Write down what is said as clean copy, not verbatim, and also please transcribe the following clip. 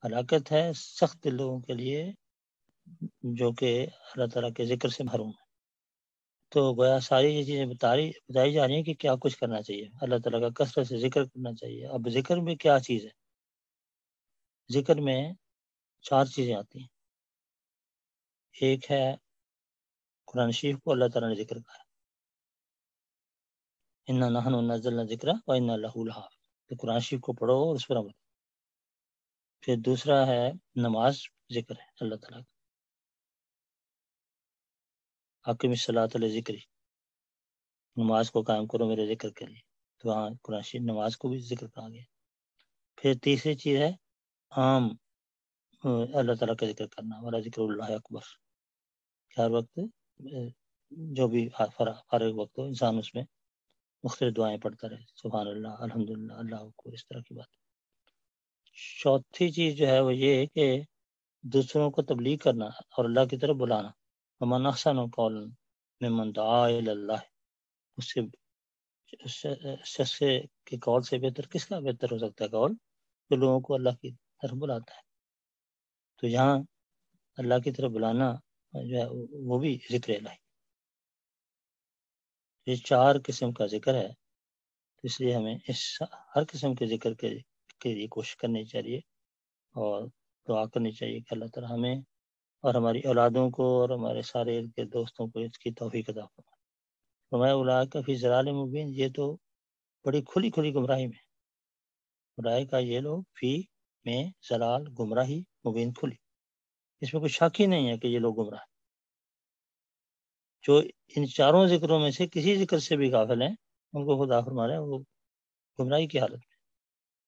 ہلاکت ہے سخت دل لوگوں کے لیے جو کہ اللہ تعالیٰ کے ذکر سے محروم ہے۔ تو گویا ساری یہ چیزیں بتائی جا رہی ہیں کہ کیا کچھ کرنا چاہیے، اللہ تعالیٰ کا کثرت سے ذکر کرنا چاہیے۔ اب ذکر میں کیا چیز ہے؟ ذکر میں 4 چیزیں آتی ہیں۔ ایک ہے قرآن شریف کو اللہ تعالیٰ نے ذکر کہا، اِنَّا نَحْنُ نَزَّلْنَا الذِّکْرَ وَإِنَّا لَهُ لَحَافِظُونَ، تو قرآن شریف کو پڑھو اور اس پر عمل۔ پھر دوسرا ہے نماز، ذکر ہے اللہ تعالیٰ کا، اقیم الصلاۃ لذکری، نماز کو قائم کرو میرے ذکر کے لیے، تو وہاں قرآن شریف نماز کو بھی ذکر کہا گیا۔ پھر تیسری چیز ہے عام اللہ تعالیٰ کا ذکر کرنا، والا ذکر اللہ اکبر، کہ ہر وقت جو بھی فارغ وقت ہو انسان اس میں مختلف دعائیں پڑھتا رہے، سبحان اللہ، الحمدللہ، اللہ اکبر، اس طرح کی بات۔ چوتھی چیز جو ہے وہ یہ ہے کہ دوسروں کو تبلیغ کرنا اور اللہ کی طرف بلانا، ومن احسن قولا ممن دعا الی اللہ، اس شخص کے قول سے بہتر کس کا بہتر ہو سکتا ہے قول جو لوگوں کو اللہ کی طرف بلاتا ہے۔ تو یہاں اللہ کی طرف بلانا جو ہے وہ بھی ذکر الہی، یہ 4 قسم کا ذکر ہے، اس لیے ہمیں اس ہر قسم کے ذکر کے لیے کوشش کرنی چاہیے اور دعا کرنی چاہیے کہ اللہ تعالیٰ ہمیں اور ہماری اولادوں کو اور ہمارے سارے ارد گرد دوستوں کو اس کی توفیق عطا فرمائے۔ فرمایا اولئک فی ضلال مبین، یہ تو بڑی کھلی گمراہی میں، اولئک کا یہ لوگ فی میں ضلال گمراہی مبین کھلی، اس میں کوئی شک ہی نہیں ہے کہ یہ لوگ گمراہ ہیں۔ جو ان 4 ذکروں میں سے کسی ذکر سے بھی غافل ہیں ان کو خدا فرما رہے ہیں وہ گمراہی کی حالت میں۔